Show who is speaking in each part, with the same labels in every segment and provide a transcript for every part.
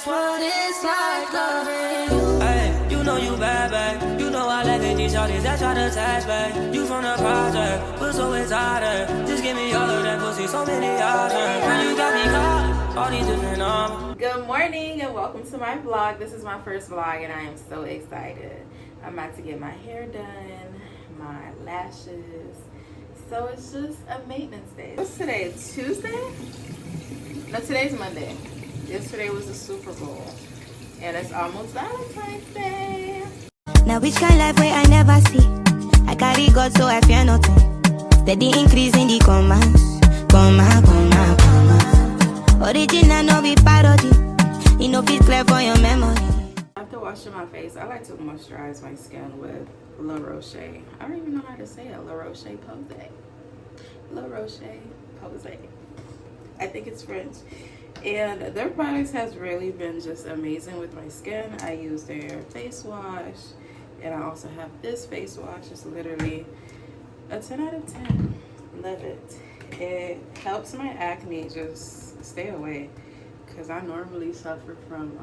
Speaker 1: that's what it's like loving you. Hey, you know you bad, babe. You know I like it, these shorties that try to touch, babe. You from the project, but so excited. Just give me all of that pussy, so many options. When you got me calling, all these different numbers.
Speaker 2: Good morning and welcome to my vlog. This is my first vlog and I am so excited. I'm about to get my hair done, my lashes. So it's just a maintenance day. What's today? Tuesday? No, today's Monday. Yesterday was the Super Bowl. And it's almost Valentine's Day.
Speaker 3: Now which kind life way I never see. I carry God so I fear nothing. Steady increase in the commands. Original no be parody. You know fit clear for your memory.
Speaker 2: After washing my face, I like to moisturize my skin with La Roche. I don't even know how to say it. La Roche Posay. La Roche Posay. I think it's French. And their products has really been just amazing with my skin. I use their face wash. And I also have this face wash. It's literally a 10 out of 10. Love it. It helps my acne just stay away. Because I normally suffer from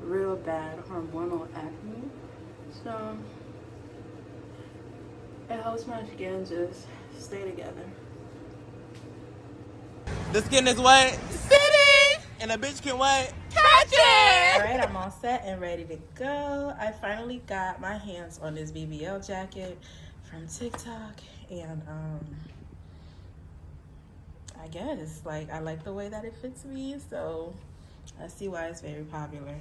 Speaker 2: real bad hormonal acne. So it helps my skin just stay together.
Speaker 4: The skin is wet, city, and a bitch can wait. Catch it!
Speaker 2: Alright, I'm all set and ready to go. I finally got my hands on this BBL jacket from TikTok, and I guess like I like the way that it fits me, so I see why it's very popular.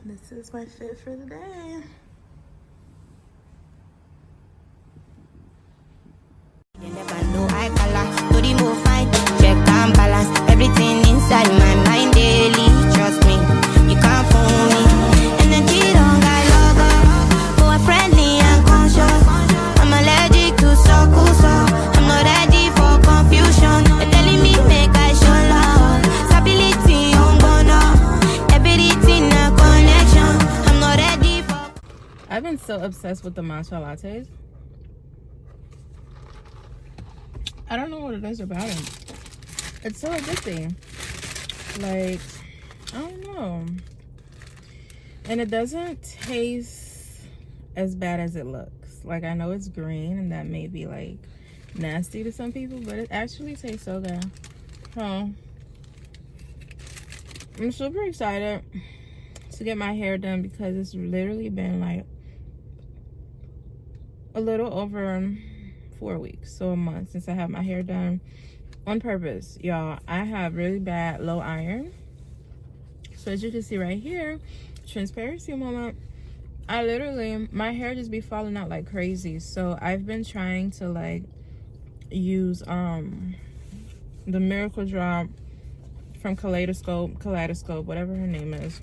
Speaker 2: This is my fit for the day.
Speaker 3: You never know I color. Do the move fine. Check and balance. Everything inside my mind daily. Trust me, you can't fool me. Energy don't got logo. More friendly and conscious. I'm allergic to so. I'm not ready for confusion. They're telling me make I show love. Stability on bono. Everything a connection. I'm not ready for.
Speaker 2: I've been so obsessed with the matcha lattes. I don't know what it is about it. It's so addicting. Like, I don't know. And it doesn't taste as bad as it looks. Like, I know it's green and that may be like nasty to some people, but it actually tastes so good. So, I'm super excited to get my hair done because it's literally been like a little over 4 weeks, so a month since I had my hair done on purpose. Y'all, I have really bad low iron. So as you can see right here, transparency moment, I literally, my hair just be falling out like crazy. So I've been trying to like use the Miracle Drop from Kaleidoscope, whatever her name is.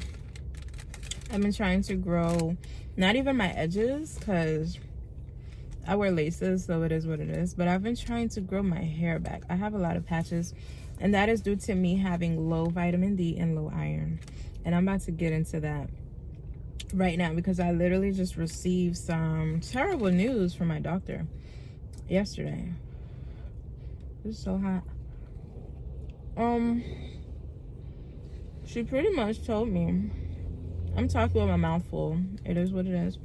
Speaker 2: I've been trying to grow not even my edges because I wear laces, so it is what it is. But I've been trying to grow my hair back. I have a lot of patches, and that is due to me having low vitamin D and low iron. And I'm about to get into that right now because I literally just received some terrible news from my doctor yesterday. It's so hot. She pretty much told me, I'm talking with my mouth full. It is what it is.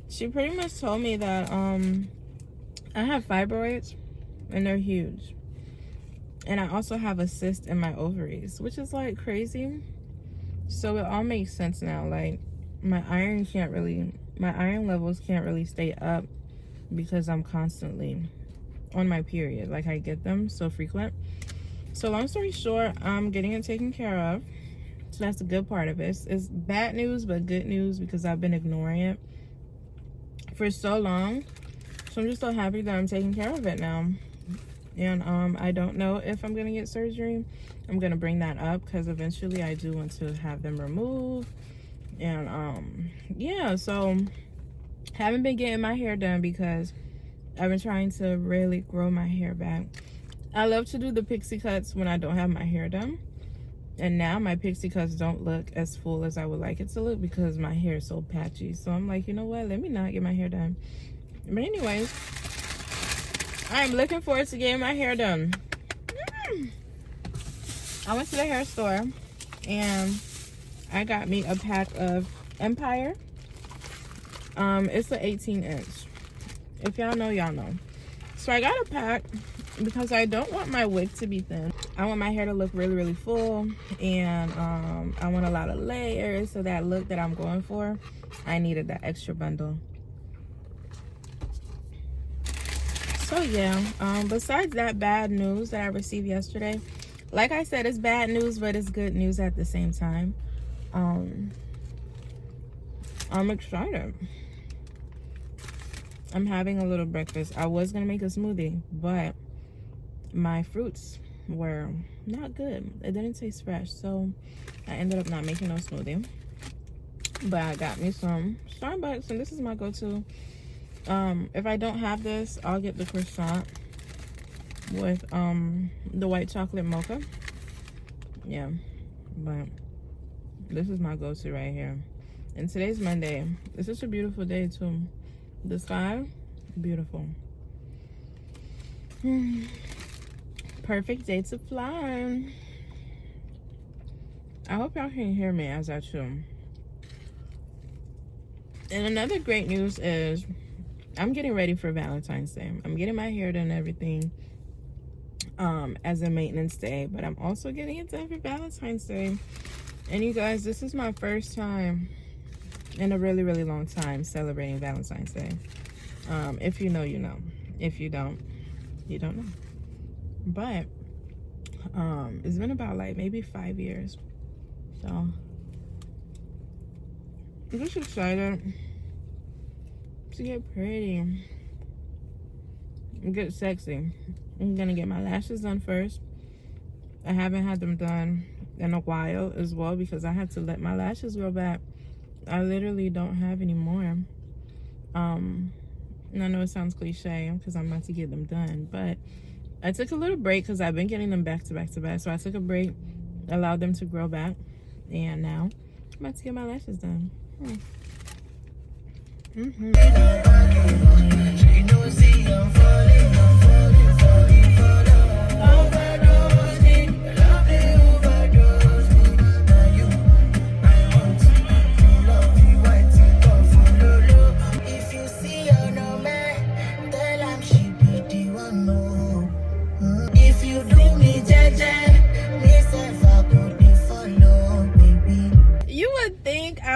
Speaker 2: She pretty much told me that I have fibroids and they're huge. And I also have a cyst in my ovaries, which is like crazy. So it all makes sense now. Like my iron levels can't really stay up because I'm constantly on my period. Like I get them so frequent. So long story short, I'm getting it taken care of. So that's the good part of it. It's bad news, but good news because I've been ignoring it for so long. So I'm just so happy that I'm taking care of it now. And I don't know if I'm gonna get surgery. I'm gonna bring that up because eventually I do want to have them removed. And yeah, so haven't been getting my hair done because I've been trying to really grow my hair back. I love to do the pixie cuts when I don't have my hair done. And now my pixie cuts don't look as full as I would like it to look because my hair is so patchy. So I'm like, you know what? Let me not get my hair done. But anyways, I'm looking forward to getting my hair done. I went to the hair store and I got me a pack of Empire. It's an 18-inch. If y'all know, y'all know. So I got a pack because I don't want my wig to be thin. I want my hair to look really, really full, and I want a lot of layers. So that look that I'm going for, I needed that extra bundle. So yeah, besides that bad news that I received yesterday, like I said, it's bad news, but it's good news at the same time. I'm excited. I'm having a little breakfast. I was gonna make a smoothie, but my fruits were not good. It didn't taste fresh, so I ended up not making no smoothie. But I got me some Starbucks, and this is my go-to. If I don't have this, I'll get the croissant with the white chocolate mocha. Yeah, but this is my go-to right here. And today's Monday. It's such a beautiful day too. The sky, beautiful. Perfect day to fly. I hope y'all can hear me as I chew. And another great news is I'm getting ready for Valentine's Day. I'm getting my hair done and everything as a maintenance day, but I'm also getting it done for Valentine's Day. And you guys, this is my first time in a really, really long time celebrating Valentine's Day. If you know, you know. If you don't, you don't know. But it's been about like maybe 5 years. So I'm just excited to get pretty and get sexy. I'm gonna get my lashes done first. I haven't had them done in a while as well because I had to let my lashes grow back. I literally don't have any more. And I know it sounds cliche because I'm about to get them done, but I took a little break because I've been getting them back to back to back. So I took a break, allowed them to grow back, and now I'm about to get my lashes done.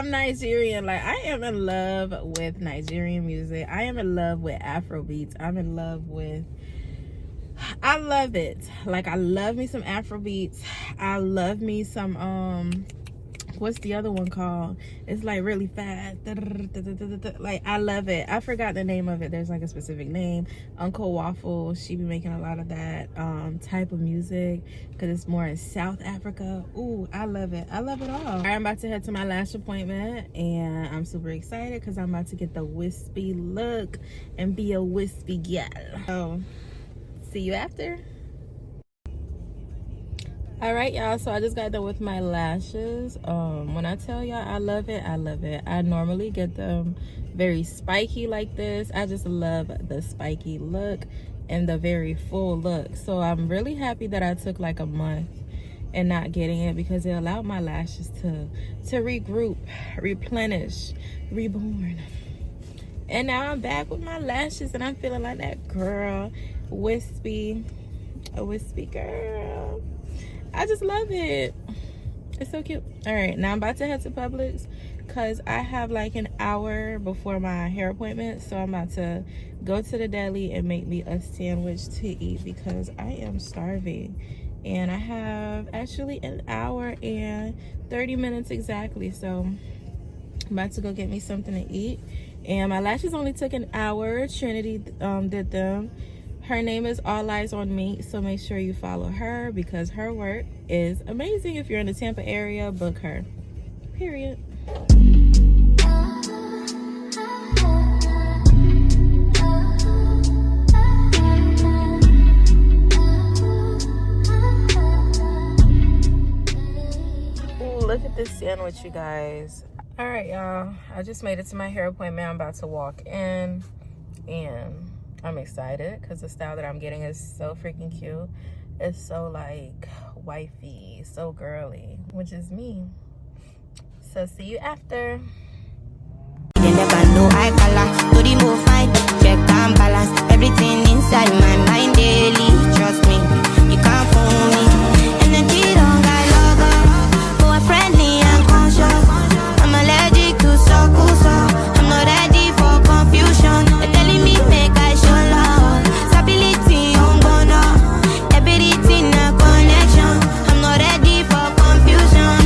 Speaker 2: Nigerian. Like, I am in love with Nigerian music. I am in love with Afro beats. I'm in love with, I love it. Like, I love me some Afro beats. I love me some what's the other one called? It's like really fast. Like, I love it. I forgot the name of it. There's like a specific name. Uncle Waffle, she be making a lot of that type of music because it's more in South Africa. Ooh, I love it. I love it all. I'm about to head to my lash appointment, and I'm super excited because I'm about to get the wispy look and be a wispy gal. So, see you after. All right, y'all, so I just got done with my lashes. When I tell y'all I love it, I love it. I normally get them very spiky like this. I just love the spiky look and the very full look. So I'm really happy that I took like a month and not getting it because it allowed my lashes to regroup, replenish, reborn. And now I'm back with my lashes and I'm feeling like that girl, wispy, a wispy girl. I just love it. It's so cute. All right, now I'm about to head to Publix because I have like an hour before my hair appointment. So I'm about to go to the deli and make me a sandwich to eat because I am starving. And I have actually an hour and 30 minutes exactly. So I'm about to go get me something to eat. And my lashes only took an hour. Trinity did them. Her name is All Eyes on Me, so make sure you follow her because her work is amazing. If you're in the Tampa area, book her. Period. Ooh, look at this sandwich, you guys. All right, y'all. I just made it to my hair appointment. I'm about to walk in, and I'm excited because the style that I'm getting is so freaking cute. It's so like wifey, so girly, which is me. So see you after.
Speaker 3: They never know I color. To the move fine, check and balance. Everything inside my mind daily. Trust me, you can't fool me. Energy don't got logo. More friendly and conscious. I'm allergic to so. I'm not ready for confusion. They're telling me make I show love. Stability on bono. Everything a connection. I'm not ready for confusion.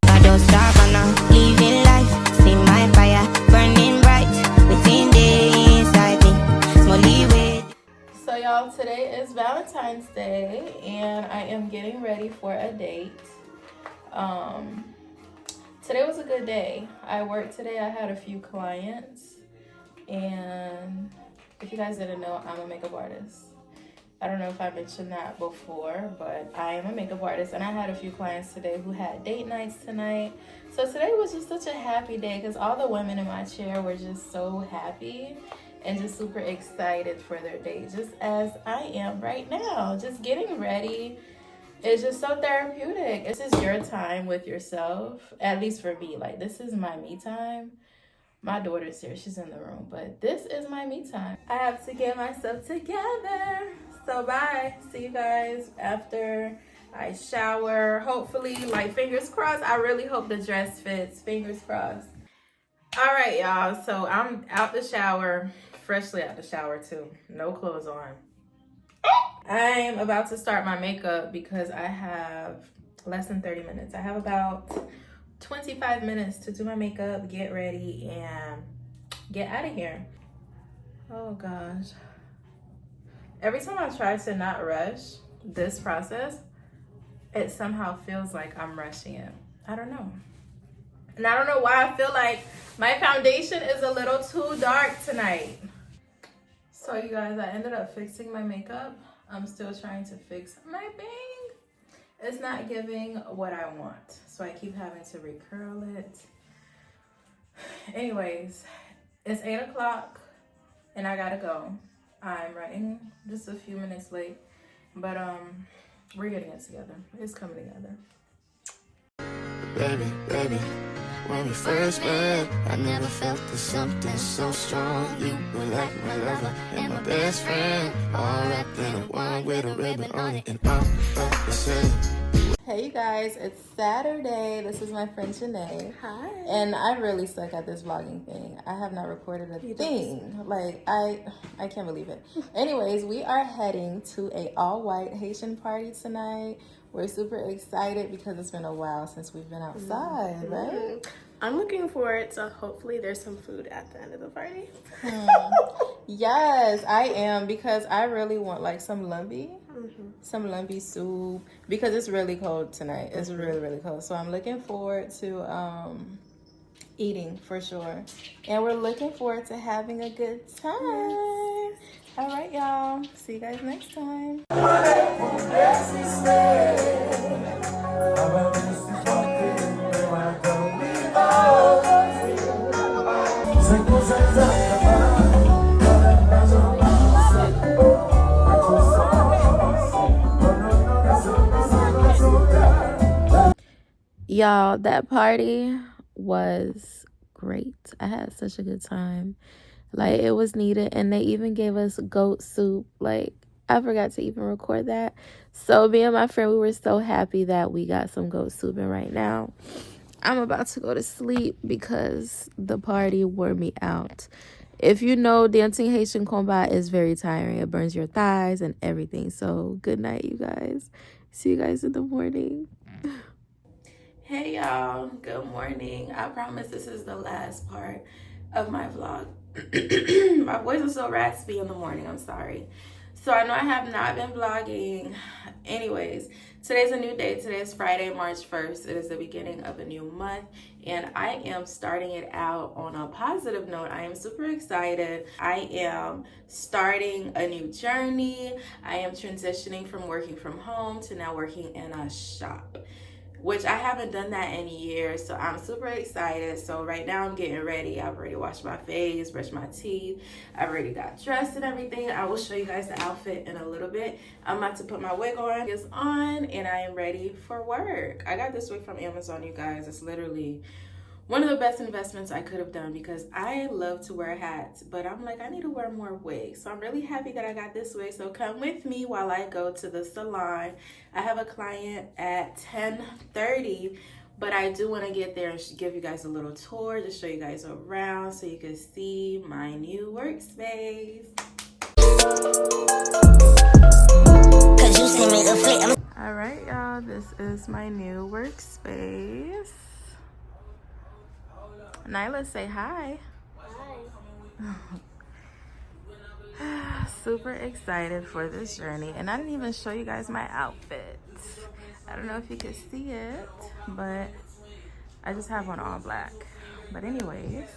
Speaker 3: I don't stop now. Living life. See my fire burning bright within the inside me. Small way.
Speaker 2: So y'all, today is Valentine's Day and I am getting ready for a date. Today was a good day. I worked today. I had a few clients, and if you guys didn't know, I'm a makeup artist. I don't know if I mentioned that before, but I am a makeup artist, and I had a few clients today who had date nights tonight. So today was just such a happy day because all the women in my chair were just so happy and just super excited for their date, just as I am right now. Just getting ready. It's just so therapeutic. This is your time with yourself, at least for me. Like, this is my me time. My daughter's here, she's in the room, but this is my me time. I have to get myself together. So bye. See you guys after I shower. Hopefully, like, fingers crossed. I really hope the dress fits. Fingers crossed. All right, y'all. So I'm out the shower, freshly out the shower too. No clothes on. I'm about to start my makeup because I have less than 30 minutes. I have about 25 minutes to do my makeup, get ready, and get out of here. Oh gosh. Every time I try to not rush this process, it somehow feels like I'm rushing it. I don't know. And I don't know why I feel like my foundation is a little too dark tonight. So you guys, I ended up fixing my makeup. I'm still trying to fix my bang. It's not giving what I want, so I keep having to recurl it. Anyways, it's 8 o'clock and I gotta go. I'm running just a few minutes late, but we're getting it together. It's coming together.
Speaker 5: Baby, when we first met, I never felt there's something so strong. You were like my lover and my best friend, all wrapped in a one with a ribbon on it, and I'm upset.
Speaker 2: Hey you guys, it's Saturday. This is my friend Janae.
Speaker 6: Hi.
Speaker 2: And I really suck at this vlogging thing. I have not recorded a thing. Like, I can't believe it. Anyways, we are heading to a all-white Haitian party tonight. We're super excited because it's been a while since we've been outside, right?
Speaker 6: I'm looking forward to hopefully there's some food at the end of the party.
Speaker 2: Yes, I am, because I really want like some lumbi. Some lumpy soup, because it's really cold tonight. It's really, really cold. So I'm looking forward to eating for sure. And we're looking forward to having a good time. All right, y'all. See you guys next time. Y'all, that party was great. I had such a good time. Like, it was needed, and they even gave us goat soup. Like, I forgot to even record that. So me and my friend, we were so happy that we got some goat soup. And right now, I'm about to go to sleep because the party wore me out. If you know, dancing Haitian combat is very tiring. It burns your thighs and everything. So good night, you guys. See you guys in the morning. Hey y'all, good morning. I promise this is the last part of my vlog. My voice is so raspy in the morning, I'm sorry. So I know I have not been vlogging. Anyways, today's a new day. Today is Friday, March 1st. It is the beginning of a new month, and I am starting it out on a positive note. I am super excited. I am starting a new journey. I am transitioning from working from home to now working in a shop. which I haven't done that in years, so I'm super excited. So right now I'm getting ready. I've already washed my face, brushed my teeth, I've already got dressed and everything. I will show you guys the outfit in a little bit. I'm about to put my wig on. It's on and I am ready for work. I got this wig from Amazon, you guys. It's literally one of the best investments I could have done because I love to wear hats, but I'm like, I need to wear more wigs. So I'm really happy that I got this wig. So come with me while I go to the salon. I have a client at 10:30, but I do want to get there and give you guys a little tour, just show you guys around so you can see my new workspace. All right, y'all, this is my new workspace. Nyla, say hi. Hi. Super excited for this journey, and I didn't even show you guys my outfit. I don't know if you can see it, but I just have on all black. But anyways,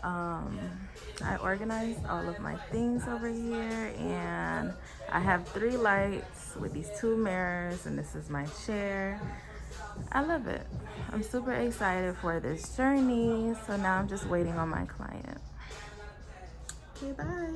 Speaker 2: I organized all of my things over here, and I have 3 lights with these 2 mirrors, and this is my chair. I love it. I'm super excited for this journey. So now I'm just waiting on my client. Okay, bye.